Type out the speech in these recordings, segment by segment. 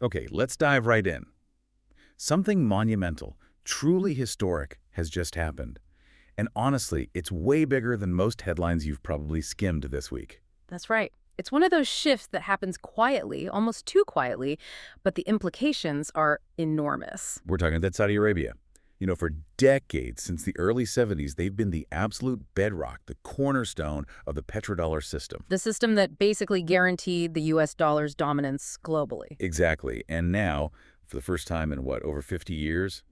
Okay, let's dive right in. Something monumental, truly historic, has just happened. And honestly, it's way bigger than most headlines you've probably skimmed this week. That's right. It's one of those shifts that happens quietly, almost too quietly, but the implications are enormous. We're talking about Saudi Arabia. For decades, since the early 70s, they've been the absolute bedrock, the cornerstone of the petrodollar system. The system that basically guaranteed the U.S. dollar's dominance globally. Exactly. And now, for the first time in over 50 years,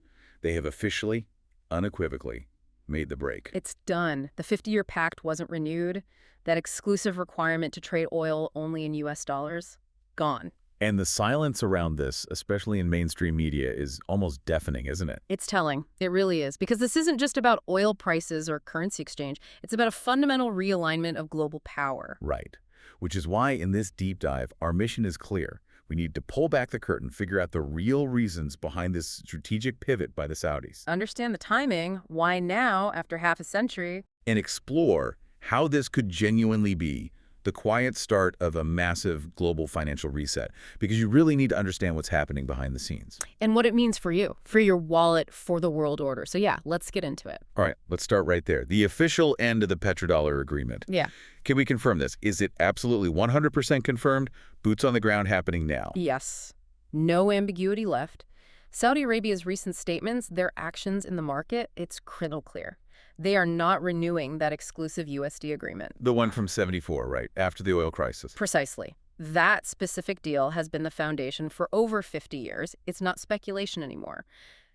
they have officially, unequivocally, made the break. It's done. The 50-year pact wasn't renewed. That exclusive requirement to trade oil only in U.S. dollars, gone. And the silence around this, especially in mainstream media, is almost deafening, isn't it? It's telling. It really is. Because this isn't just about oil prices or currency exchange. It's about a fundamental realignment of global power. Right. Which is why in this deep dive, our mission is clear. We need to pull back the curtain, figure out the real reasons behind this strategic pivot by the Saudis, Understand the timing. Why now, after half a century? and explore how this could genuinely be the quiet start of a massive global financial reset, because you really need to understand what's happening behind the scenes. And what it means for you, for your wallet, for the world order. So yeah, let's get into it. All right, let's start right there. The official end of the petrodollar agreement. Yeah. Can we confirm this? Is it absolutely 100% confirmed? Boots on the ground happening now? Yes. No ambiguity left. Saudi Arabia's recent statements, their actions in the market, it's crystal clear. They are not renewing that exclusive USD agreement. The one from 74, right, after the oil crisis. Precisely. That specific deal has been the foundation for over 50 years. It's not speculation anymore.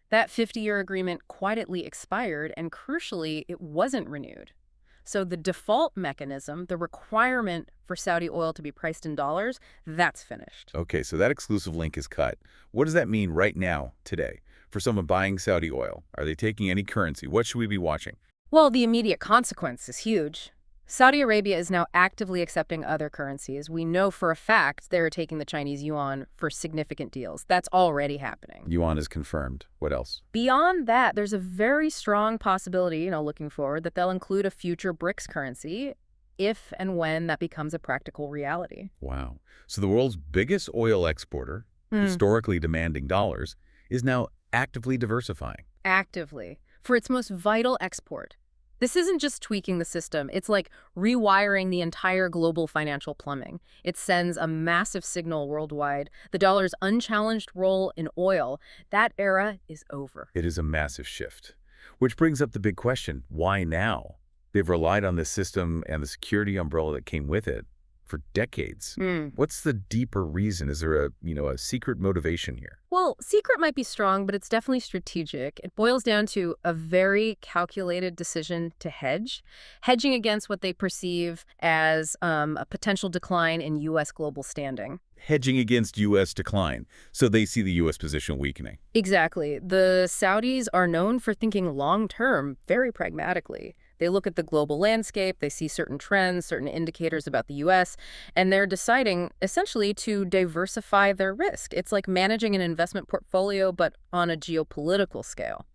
That 50-year agreement quietly expired, and crucially, it wasn't renewed. So the default mechanism, the requirement for Saudi oil to be priced in dollars, that's finished. Okay, so that exclusive link is cut. What does that mean right now, today, for someone buying Saudi oil? Are they taking any currency? What should we be watching? Well, the immediate consequence is huge. Saudi Arabia is now actively accepting other currencies. We know for a fact they're taking the Chinese yuan for significant deals. That's already happening. Yuan is confirmed. What else? Beyond that, there's a very strong possibility, looking forward, that they'll include a future BRICS currency if and when that becomes a practical reality. Wow. So the world's biggest oil exporter, historically demanding dollars, is now actively diversifying. Actively. For its most vital export. This isn't just tweaking the system. It's like rewiring the entire global financial plumbing. It sends a massive signal worldwide. The dollar's unchallenged role in oil, that era is over. It is a massive shift. Which brings up the big question, why now? They've relied on this system and the security umbrella that came with it for decades. What's the deeper reason? Is there a secret motivation here? Well, secret might be strong, but it's definitely strategic. It boils down to a very calculated decision to hedge, hedging against what they perceive as a potential decline in U.S. global standing. Hedging against U.S. decline, so they see the U.S. position weakening. Exactly. The Saudis are known for thinking long-term, very pragmatically. They look at the global landscape, they see certain trends, certain indicators about the U.S., and they're deciding, essentially, to diversify their risk. It's like managing an investment portfolio, but on a geopolitical scale.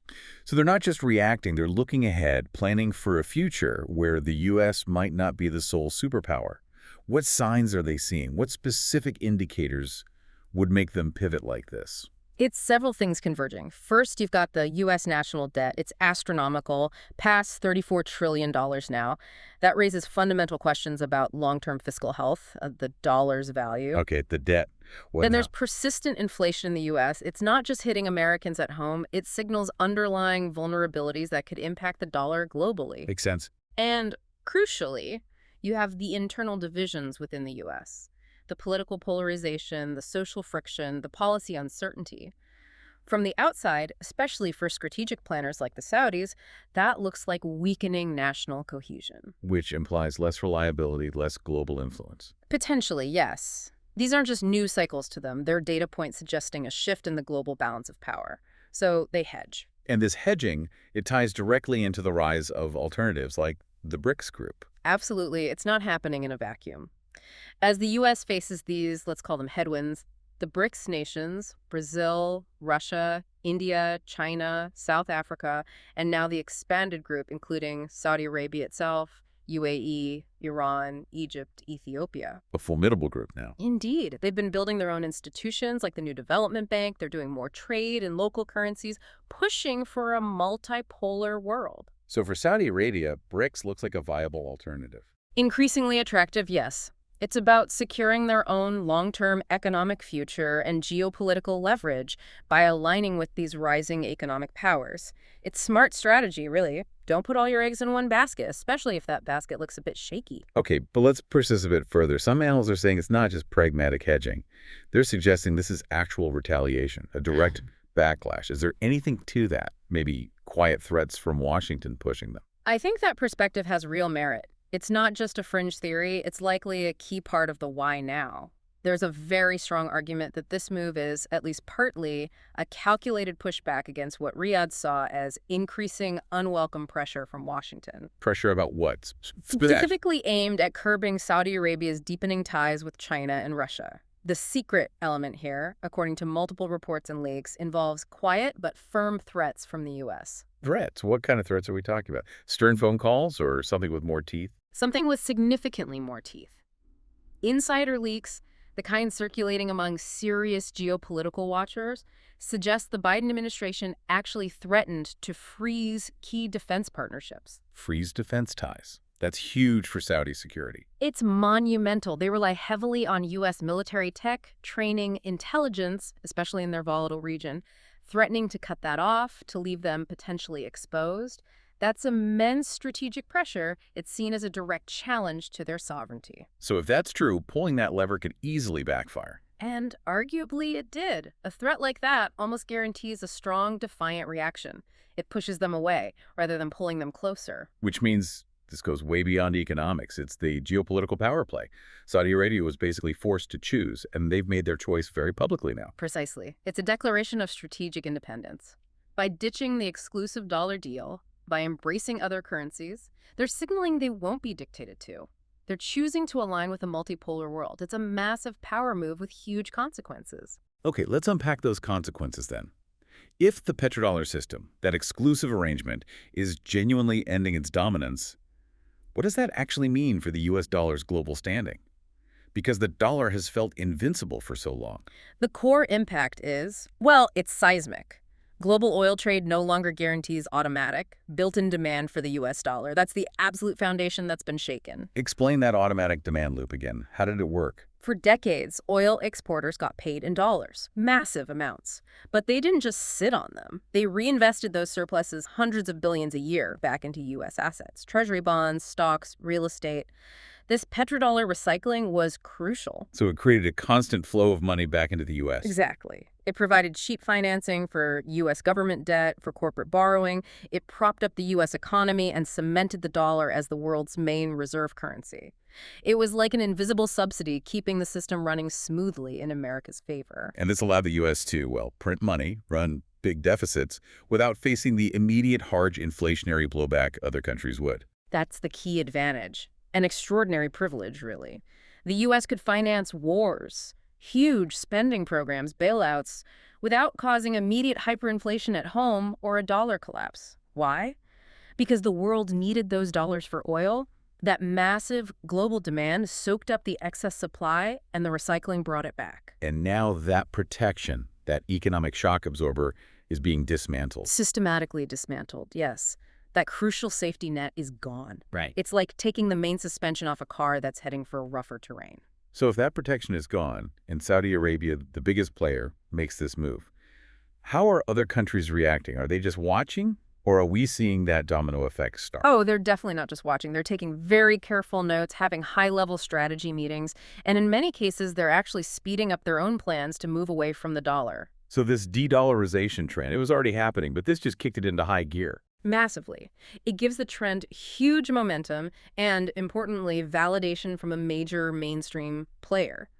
So they're not just reacting, they're looking ahead, planning for a future where the U.S. might not be the sole superpower. What signs are they seeing? What specific indicators would make them pivot like this? It's several things converging. First, you've got the U.S. national debt. It's astronomical, past $34 trillion now. That raises fundamental questions about long-term fiscal health, the dollar's value. Okay, the debt. Then there's persistent inflation in the U.S. It's not just hitting Americans at home. It signals underlying vulnerabilities that could impact the dollar globally. Makes sense. And crucially, you have the internal divisions within the U.S., the political polarization, the social friction, the policy uncertainty. From the outside, especially for strategic planners like the Saudis, that looks like weakening national cohesion. Which implies less reliability, less global influence. Potentially, yes. These aren't just news cycles to them. They're data points suggesting a shift in the global balance of power. So they hedge. And this hedging, it ties directly into the rise of alternatives like the BRICS group. Absolutely. It's not happening in a vacuum. As the U.S. faces these, let's call them headwinds, the BRICS nations, Brazil, Russia, India, China, South Africa, and now the expanded group, including Saudi Arabia itself, UAE, Iran, Egypt, Ethiopia. A formidable group now. Indeed. They've been building their own institutions like the New Development Bank. They're doing more trade in local currencies, pushing for a multipolar world. So for Saudi Arabia, BRICS looks like a viable alternative. Increasingly attractive, yes. It's about securing their own long-term economic future and geopolitical leverage by aligning with these rising economic powers. It's smart strategy, really. Don't put all your eggs in one basket, especially if that basket looks a bit shaky. Okay, but let's push this a bit further. Some analysts are saying it's not just pragmatic hedging. They're suggesting this is actual retaliation, a direct backlash. Is there anything to that? Maybe quiet threats from Washington pushing them? I think that perspective has real merit. It's not just a fringe theory, it's likely a key part of the why now. There's a very strong argument that this move is, at least partly, a calculated pushback against what Riyadh saw as increasing unwelcome pressure from Washington. Pressure about what? Specifically aimed at curbing Saudi Arabia's deepening ties with China and Russia. The secret element here, according to multiple reports and leaks, involves quiet but firm threats from the U.S. Threats? What kind of threats are we talking about? Stern phone calls or something with more teeth? Something with significantly more teeth. Insider leaks, the kind circulating among serious geopolitical watchers, suggest the Biden administration actually threatened to freeze key defense partnerships. Freeze defense ties. That's huge for Saudi security. It's monumental. They rely heavily on U.S. military tech, training, intelligence, especially in their volatile region, threatening to cut that off, to leave them potentially exposed. That's immense strategic pressure. It's seen as a direct challenge to their sovereignty. So if that's true, pulling that lever could easily backfire. And arguably it did. A threat like that almost guarantees a strong, defiant reaction. It pushes them away rather than pulling them closer. Which means this goes way beyond economics. It's the geopolitical power play. Saudi Arabia was basically forced to choose, and they've made their choice very publicly now. Precisely. It's a declaration of strategic independence. By ditching the exclusive dollar deal, by embracing other currencies, they're signaling they won't be dictated to. They're choosing to align with a multipolar world. It's a massive power move with huge consequences. Okay, let's unpack those consequences then. If the petrodollar system, that exclusive arrangement, is genuinely ending its dominance, what does that actually mean for the U.S. dollar's global standing? Because the dollar has felt invincible for so long. The core impact is, well, it's seismic. Global oil trade no longer guarantees automatic, built-in demand for the U.S. dollar. That's the absolute foundation that's been shaken. Explain that automatic demand loop again. How did it work? For decades, oil exporters got paid in dollars, massive amounts. But they didn't just sit on them. They reinvested those surpluses hundreds of billions a year back into U.S. assets, treasury bonds, stocks, real estate. This petrodollar recycling was crucial. So it created a constant flow of money back into the U.S. Exactly. It provided cheap financing for U.S. government debt, for corporate borrowing. It propped up the U.S. economy and cemented the dollar as the world's main reserve currency. It was like an invisible subsidy keeping the system running smoothly in America's favor. And this allowed the U.S. to, well, print money, run big deficits, without facing the immediate harsh inflationary blowback other countries would. That's the key advantage. An extraordinary privilege, really. The U.S. could finance wars, huge spending programs, bailouts, without causing immediate hyperinflation at home or a dollar collapse. Why? Because the world needed those dollars for oil. That massive global demand soaked up the excess supply, and the recycling brought it back. And now that protection, that economic shock absorber, is being dismantled. Systematically dismantled, yes. That crucial safety net is gone. Right. It's like taking the main suspension off a car that's heading for rougher terrain. So if that protection is gone, and Saudi Arabia, the biggest player, makes this move, how are other countries reacting? Are they just watching? Or are we seeing that domino effect start? Oh, they're definitely not just watching. They're taking very careful notes, having high-level strategy meetings, and in many cases, they're actually speeding up their own plans to move away from the dollar. So this de-dollarization trend, it was already happening, but this just kicked it into high gear. Massively. It gives the trend huge momentum and, importantly, validation from a major mainstream player.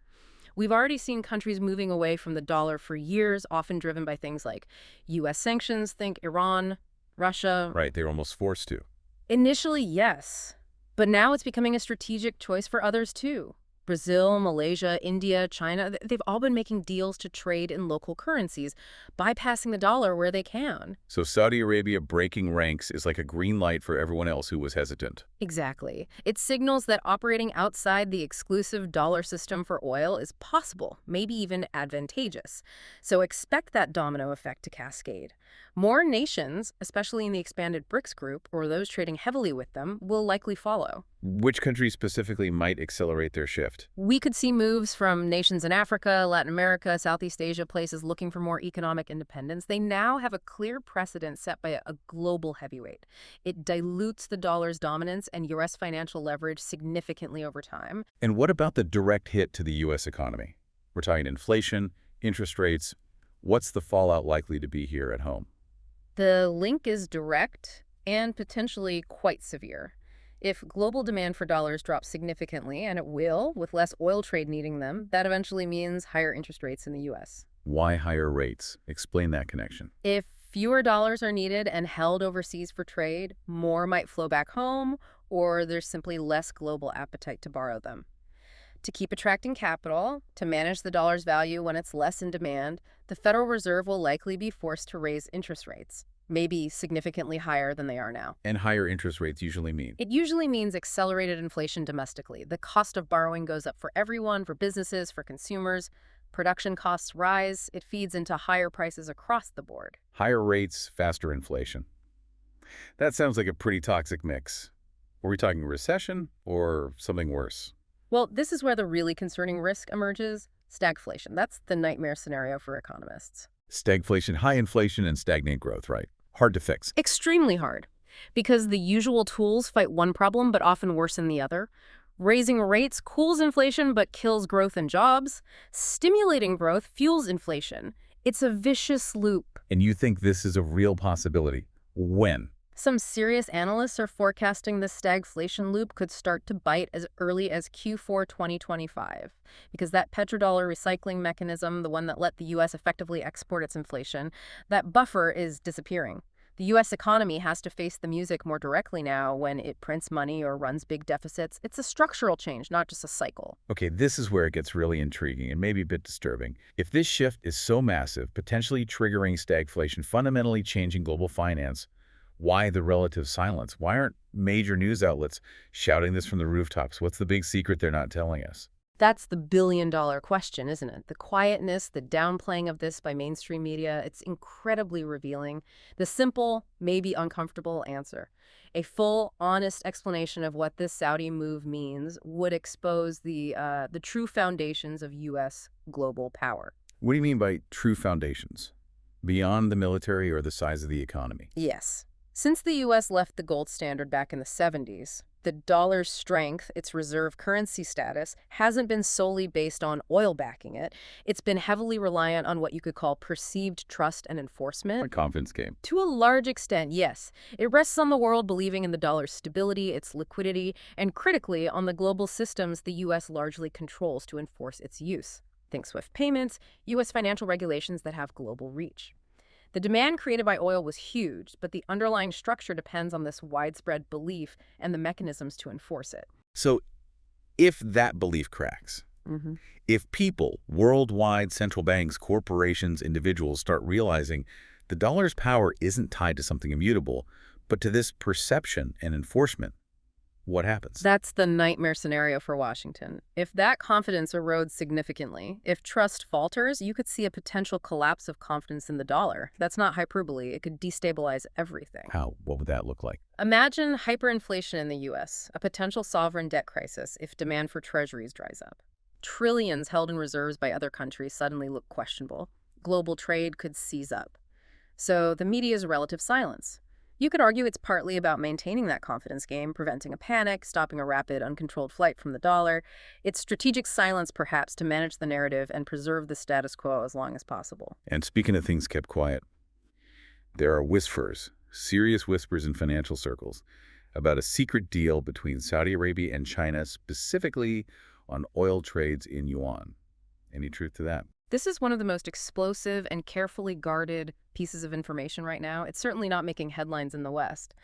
We've already seen countries moving away from the dollar for years, often driven by things like U.S. sanctions, think Iran, Russia. Right, they were almost forced to. Initially, yes. But now it's becoming a strategic choice for others, too. Brazil, Malaysia, India, China, they've all been making deals to trade in local currencies, bypassing the dollar where they can. So Saudi Arabia breaking ranks is like a green light for everyone else who was hesitant. Exactly. It signals that operating outside the exclusive dollar system for oil is possible, maybe even advantageous. So expect that domino effect to cascade. More nations, especially in the expanded BRICS group or those trading heavily with them, will likely follow. Which countries specifically might accelerate their shift? We could see moves from nations in Africa, Latin America, Southeast Asia, places looking for more economic independence. They now have a clear precedent set by a global heavyweight. It dilutes the dollar's dominance and U.S. financial leverage significantly over time. And what about the direct hit to the U.S. economy? We're talking inflation, interest rates. What's the fallout likely to be here at home? The link is direct and potentially quite severe. If global demand for dollars drops significantly, and it will, with less oil trade needing them, that eventually means higher interest rates in the U.S. Why higher rates? Explain that connection. If fewer dollars are needed and held overseas for trade, more might flow back home, or there's simply less global appetite to borrow them. To keep attracting capital, to manage the dollar's value when it's less in demand, the Federal Reserve will likely be forced to raise interest rates, maybe significantly higher than they are now. And higher interest rates usually mean? It usually means accelerated inflation domestically. The cost of borrowing goes up for everyone, for businesses, for consumers. Production costs rise. It feeds into higher prices across the board. Higher rates, faster inflation. That sounds like a pretty toxic mix. Are we talking recession or something worse? Well, this is where the really concerning risk emerges: stagflation. That's the nightmare scenario for economists. Stagflation, high inflation, and stagnant growth, right? Hard to fix. Extremely hard, because the usual tools fight one problem but often worsen the other. Raising rates cools inflation but kills growth and jobs. Stimulating growth fuels inflation. It's a vicious loop. And you think this is a real possibility? When? Some serious analysts are forecasting the stagflation loop could start to bite as early as Q4 2025, because that petrodollar recycling mechanism, the one that let the U.S. effectively export its inflation, that buffer is disappearing. The U.S. economy has to face the music more directly now when it prints money or runs big deficits. It's a structural change, not just a cycle. Okay, this is where it gets really intriguing and maybe a bit disturbing. If this shift is so massive, potentially triggering stagflation, fundamentally changing global finance, why the relative silence? Why aren't major news outlets shouting this from the rooftops? What's the big secret they're not telling us? That's the billion-dollar question, isn't it? The quietness, the downplaying of this by mainstream media, it's incredibly revealing. The simple, maybe uncomfortable answer: a full, honest explanation of what this Saudi move means would expose the true foundations of U.S. global power. What do you mean by true foundations? Beyond the military or the size of the economy? Yes. Since the U.S. left the gold standard back in the 70s, the dollar's strength, its reserve currency status, hasn't been solely based on oil backing it. It's been heavily reliant on what you could call perceived trust and enforcement. A confidence game. To a large extent, yes. It rests on the world believing in the dollar's stability, its liquidity, and critically on the global systems the U.S. largely controls to enforce its use. Think SWIFT payments, U.S. financial regulations that have global reach. The demand created by oil was huge, but the underlying structure depends on this widespread belief and the mechanisms to enforce it. So if that belief cracks, if people, worldwide central banks, corporations, individuals start realizing the dollar's power isn't tied to something immutable, but to this perception and enforcement, what happens? That's the nightmare scenario for Washington. If that confidence erodes significantly, if trust falters, you could see a potential collapse of confidence in the dollar. That's not hyperbole. It could destabilize everything. How? What would that look like? Imagine hyperinflation in the U.S., a potential sovereign debt crisis if demand for treasuries dries up. Trillions held in reserves by other countries suddenly look questionable. Global trade could seize up. So the media's relative silence. You could argue it's partly about maintaining that confidence game, preventing a panic, stopping a rapid, uncontrolled flight from the dollar. It's strategic silence, perhaps, to manage the narrative and preserve the status quo as long as possible. And speaking of things kept quiet, there are whispers, serious whispers in financial circles, about a secret deal between Saudi Arabia and China, specifically on oil trades in yuan. Any truth to that? This is one of the most explosive and carefully guarded pieces of information right now. It's certainly not making headlines in the West.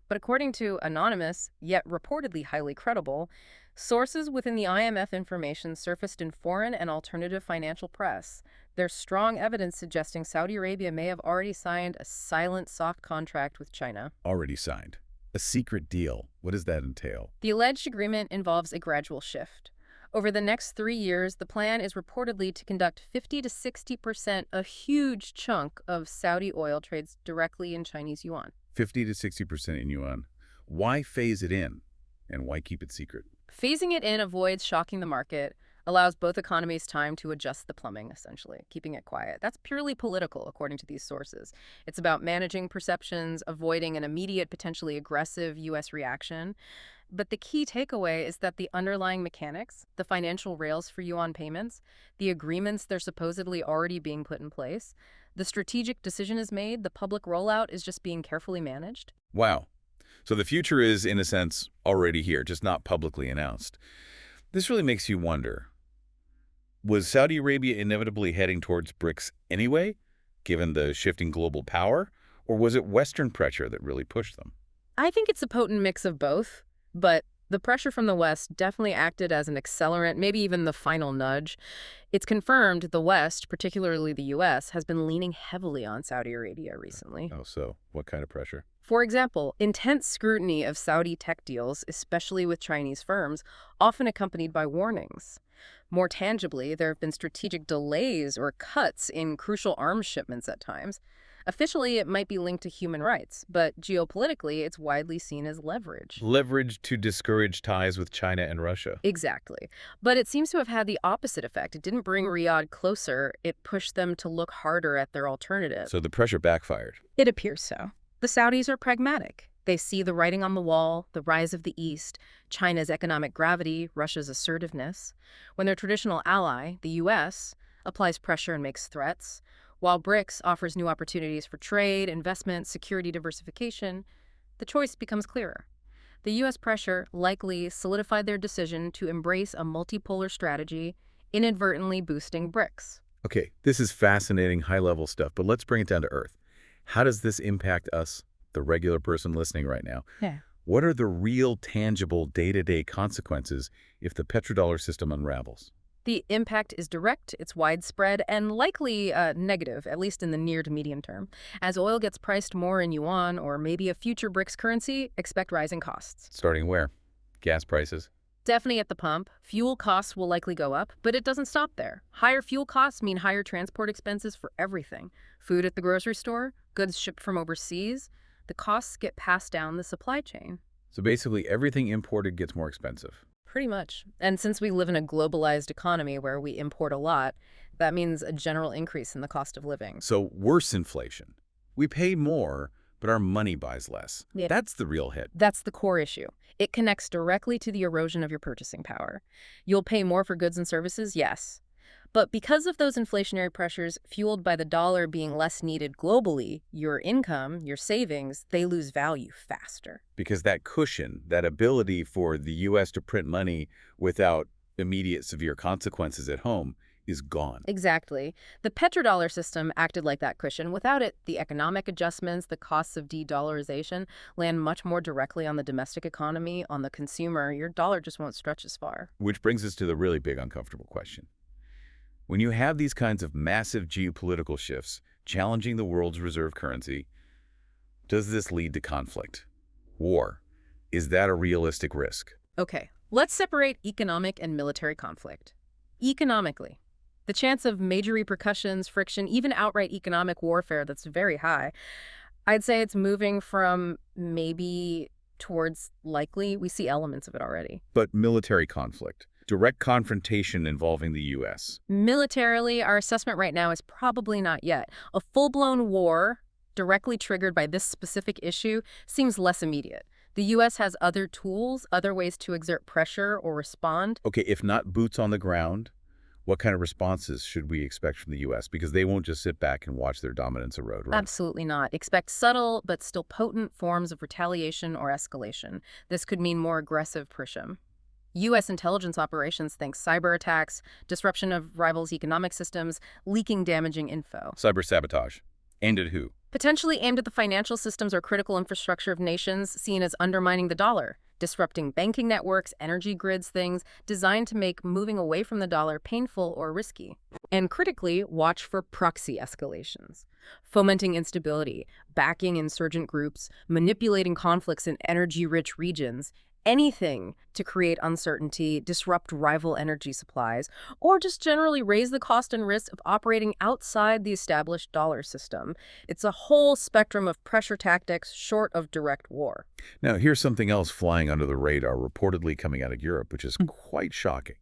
But according to anonymous, yet reportedly highly credible, sources within the IMF information surfaced in foreign and alternative financial press. There's strong evidence suggesting Saudi Arabia may have already signed a silent soft contract with China. Already signed. A secret deal. What does that entail? The alleged agreement involves a gradual shift. Over the next 3 years, the plan is reportedly to conduct 50 to 60%, a huge chunk of Saudi oil trades directly in Chinese yuan. 50 to 60% in yuan. Why phase it in? And why keep it secret? Phasing it in avoids shocking the market, allows both economies time to adjust the plumbing, essentially, keeping it quiet. That's purely political, according to these sources. It's about managing perceptions, avoiding an immediate, potentially aggressive U.S. reaction. But the key takeaway is that the underlying mechanics, the financial rails for yuan payments, the agreements they're supposedly already being put in place, the strategic decision is made, the public rollout is just being carefully managed. Wow. So the future is, in a sense, already here, just not publicly announced. This really makes you wonder, was Saudi Arabia inevitably heading towards BRICS anyway, given the shifting global power, or was it Western pressure that really pushed them? I think it's a potent mix of both, but the pressure from the West definitely acted as an accelerant, maybe even the final nudge. It's confirmed the West, particularly the U.S., has been leaning heavily on Saudi Arabia recently. Oh, so what kind of pressure? For example, intense scrutiny of Saudi tech deals, especially with Chinese firms, often accompanied by warnings. More tangibly, there have been strategic delays or cuts in crucial arms shipments at times. Officially, it might be linked to human rights, but geopolitically, it's widely seen as leverage. Leverage to discourage ties with China and Russia. Exactly. But it seems to have had the opposite effect. It didn't bring Riyadh closer. It pushed them to look harder at their alternative. So the pressure backfired. It appears so. The Saudis are pragmatic. They see the writing on the wall, the rise of the East, China's economic gravity, Russia's assertiveness. When their traditional ally, the U.S., applies pressure and makes threats, while BRICS offers new opportunities for trade, investment, security diversification, the choice becomes clearer. The U.S. pressure likely solidified their decision to embrace a multipolar strategy, inadvertently boosting BRICS. Okay, this is fascinating, high-level stuff, but let's bring it down to earth. How does this impact us, the regular person listening right now? Yeah. What are the real, tangible, day-to-day consequences if the petrodollar system unravels? The impact is direct, it's widespread, and likely negative, at least in the near to medium term. As oil gets priced more in yuan or maybe a future BRICS currency, expect rising costs. Starting where? Gas prices? Definitely at the pump. Fuel costs will likely go up, but it doesn't stop there. Higher fuel costs mean higher transport expenses for everything. Food at the grocery store, goods shipped from overseas. The costs get passed down the supply chain. So basically everything imported gets more expensive. Pretty much. And since we live in a globalized economy where we import a lot, that means a general increase in the cost of living. So worse inflation. We pay more, but our money buys less. Yeah. That's the real hit. That's the core issue. It connects directly to the erosion of your purchasing power. You'll pay more for goods and services, yes. But because of those inflationary pressures fueled by the dollar being less needed globally, your income, your savings, they lose value faster. Because that cushion, that ability for the U.S. to print money without immediate severe consequences at home, is gone. Exactly. The petrodollar system acted like that cushion. Without it, the economic adjustments, the costs of de-dollarization land much more directly on the domestic economy, on the consumer. Your dollar just won't stretch as far. Which brings us to the really big uncomfortable question. When you have these kinds of massive geopolitical shifts challenging the world's reserve currency, does this lead to conflict? War? Is that a realistic risk? Okay, let's separate economic and military conflict. Economically, the chance of major repercussions, friction, even outright economic warfare that's very high, I'd say it's moving from maybe towards likely. We see elements of it already. But military conflict, direct confrontation involving the U.S. Militarily, our assessment right now is probably not yet. A full-blown war directly triggered by this specific issue seems less immediate. The U.S. has other tools, other ways to exert pressure or respond. Okay, if not boots on the ground, what kind of responses should we expect from the U.S.? Because they won't just sit back and watch their dominance erode, right? Absolutely not. Expect subtle but still potent forms of retaliation or escalation. This could mean more aggressive push-em. U.S. intelligence operations think cyber attacks, disruption of rivals' economic systems, leaking damaging info. Cyber sabotage. Aimed at who? potentially aimed at the financial systems or critical infrastructure of nations seen as undermining the dollar, disrupting banking networks, energy grids, things designed to make moving away from the dollar painful or risky. And critically, watch for proxy escalations, fomenting instability, backing insurgent groups, manipulating conflicts in energy-rich regions, anything to create uncertainty, disrupt rival energy supplies, or just generally raise the cost and risk of operating outside the established dollar system. It's a whole spectrum of pressure tactics short of direct war. Now, here's something else flying under the radar reportedly coming out of Europe, which is quite shocking.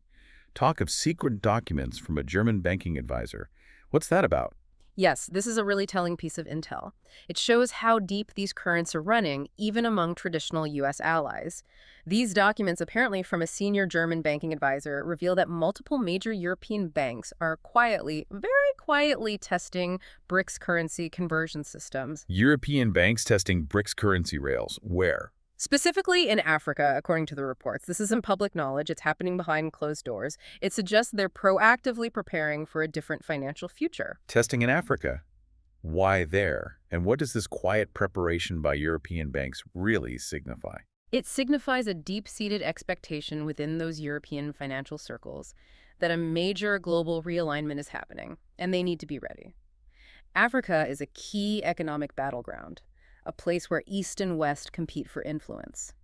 Talk of secret documents from a German banking advisor. What's that about? Yes, this is a really telling piece of intel. It shows how deep these currents are running, even among traditional U.S. allies. These documents, apparently from a senior German banking advisor, reveal that multiple major European banks are quietly, very quietly testing BRICS currency conversion systems. European banks testing BRICS currency rails. Where? Specifically in Africa, according to the reports. This isn't public knowledge. It's happening behind closed doors. It suggests they're proactively preparing for a different financial future. Testing in Africa. Why there? And what does this quiet preparation by European banks really signify? It signifies a deep-seated expectation within those European financial circles that a major global realignment is happening, and they need to be ready. Africa is a key economic battleground, a place where East and West compete for influence.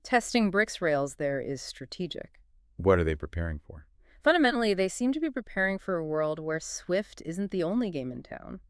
Testing BRICS rails there is strategic. What are they preparing for? Fundamentally, they seem to be preparing for a world where SWIFT isn't the only game in town.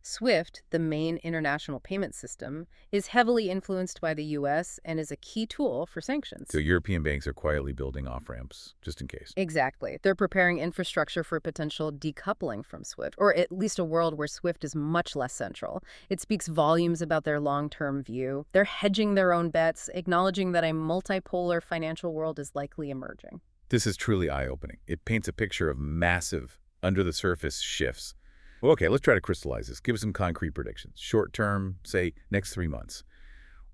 SWIFT, the main international payment system, is heavily influenced by the U.S. and is a key tool for sanctions. So European banks are quietly building off-ramps, just in case. Exactly. They're preparing infrastructure for potential decoupling from SWIFT, or at least a world where SWIFT is much less central. It speaks volumes about their long-term view. They're hedging their own bets, acknowledging that a multipolar financial world is likely emerging. This is truly eye-opening. It paints a picture of massive, under-the-surface shifts. Well, okay, let's try to crystallize this. Give us some concrete predictions. Short term, say, next 3 months.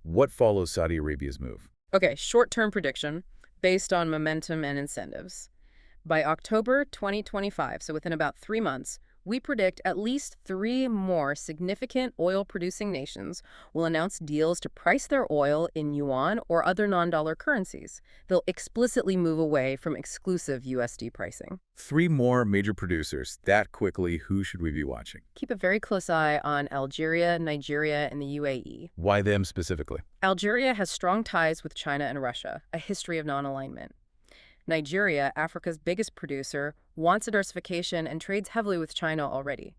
What follows Saudi Arabia's move? Okay, short-term prediction based on momentum and incentives. By October 2025, so within about 3 months, we predict at least 3 more significant oil-producing nations will announce deals to price their oil in yuan or other non-dollar currencies. They'll explicitly move away from exclusive USD pricing. 3 more major producers. That quickly, who should we be watching? Keep a very close eye on Algeria, Nigeria, and the UAE. Why them specifically? Algeria has strong ties with China and Russia, a history of non-alignment. Nigeria, Africa's biggest producer, wants diversification and trades heavily with China already.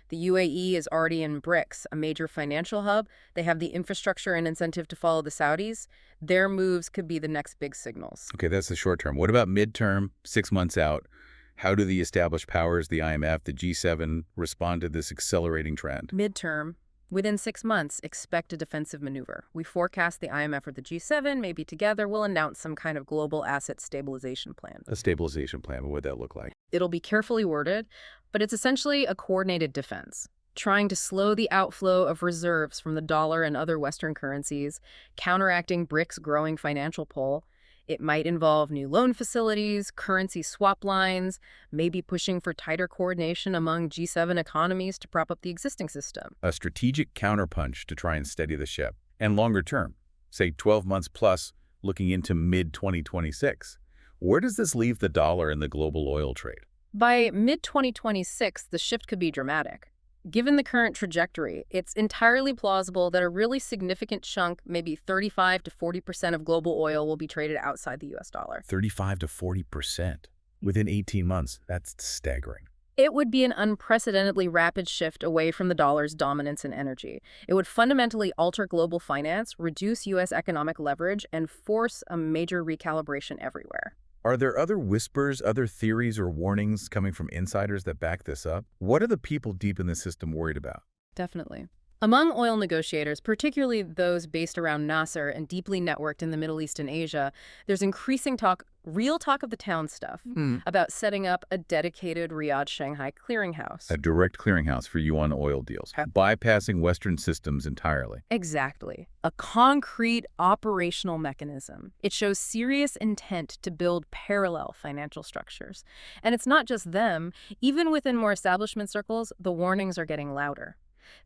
The UAE is already in BRICS, a major financial hub. They have the infrastructure and incentive to follow the Saudis. Their moves could be the next big signals. Okay, that's the short term. What about midterm, 6 months out? How do the established powers, the IMF, the G7, respond to this accelerating trend? Midterm. Within 6 months, expect a defensive maneuver. We forecast the IMF or the G7, maybe together, will announce some kind of global asset stabilization plan. A stabilization plan, what would that look like? It'll be carefully worded, but it's essentially a coordinated defense, trying to slow the outflow of reserves from the dollar and other Western currencies, counteracting BRICS' growing financial pull. It might involve new loan facilities, currency swap lines, maybe pushing for tighter coordination among G7 economies to prop up the existing system. A strategic counterpunch to try and steady the ship. And longer term, say 12 months plus, looking into mid-2026. Where does this leave the dollar in the global oil trade? By mid-2026, the shift could be dramatic. Given the current trajectory, it's entirely plausible that a really significant chunk, maybe 35 to 40% of global oil, will be traded outside the U.S. dollar. 35 to 40% within 18 months. That's staggering. It would be an unprecedentedly rapid shift away from the dollar's dominance in energy. It would fundamentally alter global finance, reduce U.S. economic leverage, and force a major recalibration everywhere. Are there other whispers, other theories or warnings coming from insiders that back this up? What are the people deep in the system worried about? Definitely. Among oil negotiators, particularly those based around Nasser and deeply networked in the Middle East and Asia, there's increasing talk, real talk of the town stuff, about setting up a dedicated Riyadh-Shanghai clearinghouse. A direct clearinghouse for yuan oil deals, bypassing Western systems entirely. Exactly. A concrete operational mechanism. It shows serious intent to build parallel financial structures. And it's not just them. Even within more establishment circles, the warnings are getting louder.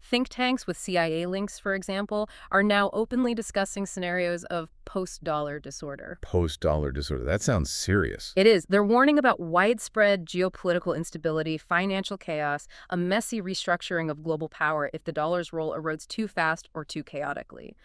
Think tanks with CIA links, for example, are now openly discussing scenarios of post-dollar disorder. Post-dollar disorder. That sounds serious. It is. They're warning about widespread geopolitical instability, financial chaos, a messy restructuring of global power if the dollar's role erodes too fast or too chaotically.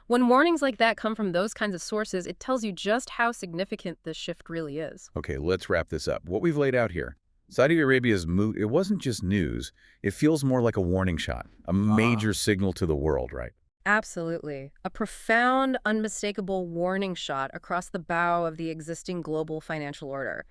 When warnings like that come from those kinds of sources, it tells you just how significant this shift really is. Okay, let's wrap this up. What we've laid out here. Saudi Arabia's move, it wasn't just news. It feels more like a warning shot, a major signal to the world, right? Absolutely. A profound, unmistakable warning shot across the bow of the existing global financial order.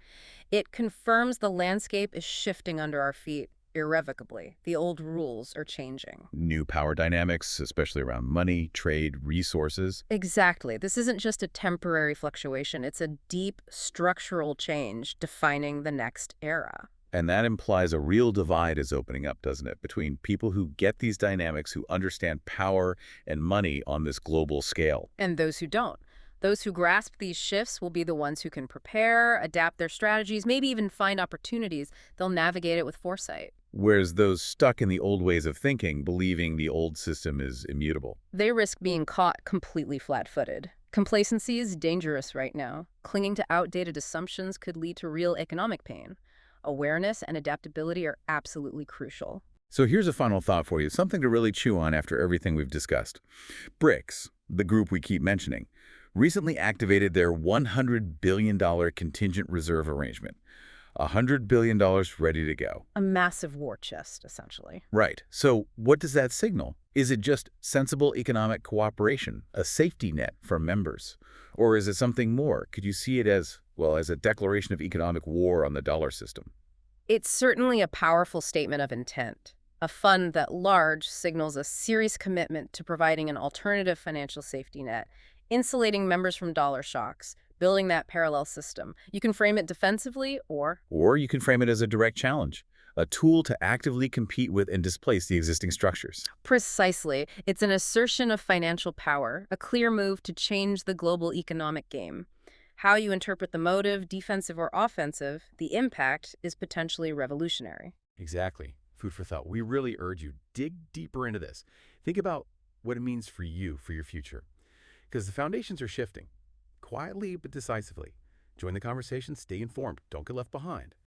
It confirms the landscape is shifting under our feet irrevocably. The old rules are changing. New power dynamics, especially around money, trade, resources. Exactly. This isn't just a temporary fluctuation. It's a deep structural change defining the next era. And that implies a real divide is opening up, doesn't it, between people who get these dynamics, who understand power and money on this global scale. And those who don't. Those who grasp these shifts will be the ones who can prepare, adapt their strategies, maybe even find opportunities. They'll navigate it with foresight. Whereas those stuck in the old ways of thinking, believing the old system is immutable. They risk being caught completely flat-footed. Complacency is dangerous right now. Clinging to outdated assumptions could lead to real economic pain. Awareness and adaptability are absolutely crucial. So here's a final thought for you, something to really chew on after everything we've discussed. BRICS, the group we keep mentioning, recently activated their $100 billion contingent reserve arrangement. $100 billion ready to go. A massive war chest, essentially. Right. So what does that signal? Is it just sensible economic cooperation, a safety net for members? Or is it something more? Could you see it as, well, as a declaration of economic war on the dollar system? It's certainly a powerful statement of intent. A fund that large signals a serious commitment to providing an alternative financial safety net, insulating members from dollar shocks, building that parallel system. You can frame it defensively or you can frame it as a direct challenge, a tool to actively compete with and displace the existing structures. precisely. It's an assertion of financial power, a clear move to change the global economic game. How you interpret the motive, defensive or offensive, the impact is potentially revolutionary. Exactly. Food for thought. We really urge you, dig deeper into this. Think about what it means for you, for your future. Because the foundations are shifting. Quietly but decisively. Join the conversation, stay informed, don't get left behind.